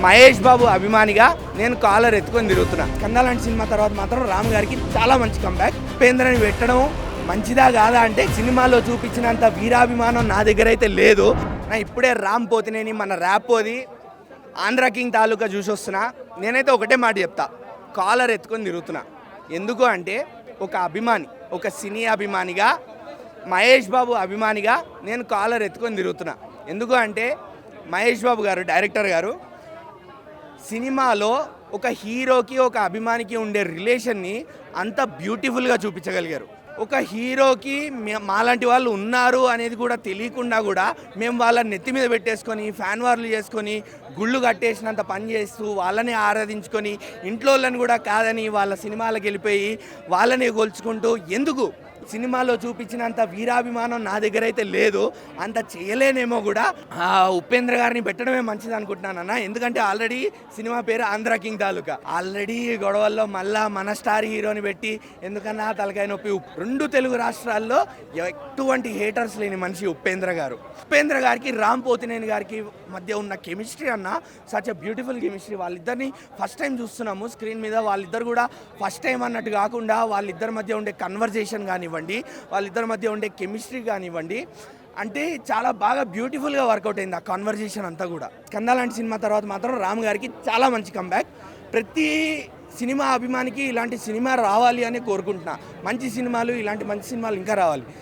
మహేష్ బాబు అభిమానిగా నేను కాలర్ ఎత్తుకొని తిరుగుతున్నా. కందాలాంటి సినిమా తర్వాత మాత్రం రామ్ గారికి చాలా మంచి కంబ్యాక్. ఉపేంద్రని పెట్టడం మంచిదా కాదా అంటే సినిమాలో చూపించినంత వీరాభిమానం నా దగ్గర అయితే లేదు. నా ఇప్పుడే రామ్ పోతినేని మన ర్యాపోది ఆంధ్ర కింగ్ తాలూకా చూసి వస్తున్నా. నేనైతే ఒకటే మాట చెప్తా, కాలర్ ఎత్తుకొని తిరుగుతున్నా. ఎందుకు అంటే ఒక అభిమాని, ఒక సినీ అభిమానిగా, మహేష్ బాబు అభిమానిగా నేను కాలర్ ఎత్తుకొని తిరుగుతున్నా. ఎందుకు అంటే మహేష్ బాబు గారు, డైరెక్టర్ గారు, సినిమాలో ఒక హీరోకి ఒక అభిమానికి ఉండే రిలేషన్ని అంత బ్యూటిఫుల్గా చూపించగలిగారు. ఒక హీరోకి మాలాంటి వాళ్ళు ఉన్నారు అనేది కూడా తెలియకుండా కూడా మేము వాళ్ళని నెత్తి మీద పెట్టేసుకొని ఫ్యాన్ వార్లు చేసుకొని గుళ్ళు కట్టేసినంత పని చేస్తూ వాళ్ళని ఆరాధించుకొని ఇంట్లో వాళ్ళని కూడా కాదని వాళ్ళ సినిమాలకు వెళ్ళిపోయి వాళ్ళని గొలుచుకుంటూ ఎందుకు సినిమాలో చూపించినంత వీరాభిమానం నా దగ్గర అయితే లేదు. అంత చేయలేనేమో కూడా. ఉపేంద్ర గారిని పెట్టడమే మంచిది అనుకుంటున్నానన్న. ఎందుకంటే ఆల్రెడీ సినిమా పేరు ఆంధ్ర కింగ్ తాలూకా. ఆల్రెడీ గొడవల్లో మళ్ళా మన స్టార్ హీరోని పెట్టి ఎందుకన్నా తలకాయ నొప్పి. రెండు తెలుగు రాష్ట్రాల్లో ఎటువంటి హేటర్స్ లేని మనిషి ఉపేంద్ర గారు. ఉపేంద్ర గారికి రామ్ పోతినేని గారికి మధ్య ఉన్న కెమిస్ట్రీ అన్న సచ్ ఎ బ్యూటిఫుల్ కెమిస్ట్రీ. వాళ్ళిద్దరిని ఫస్ట్ టైం చూస్తున్నాము స్క్రీన్ మీద. వాళ్ళిద్దరు కూడా ఫస్ట్ టైం అన్నట్టు కాకుండా వాళ్ళిద్దరి మధ్య ఉండే కన్వర్జేషన్ కానివ్వండి, వాళ్ళిద్దరి మధ్య ఉండే కెమిస్ట్రీ కానివ్వండి, అంటే చాలా బాగా బ్యూటిఫుల్గా వర్కౌట్ అయింది ఆ కాన్వర్జేషన్ అంతా కూడా. కందాలాంటి సినిమా తర్వాత మాత్రం రామ్ గారికి చాలా మంచి కంబ్యాక్. ప్రతి సినిమా అభిమానికి ఇలాంటి సినిమా రావాలి అని కోరుకుంటున్నా. మంచి సినిమాలు, ఇలాంటి మంచి సినిమాలు ఇంకా రావాలి.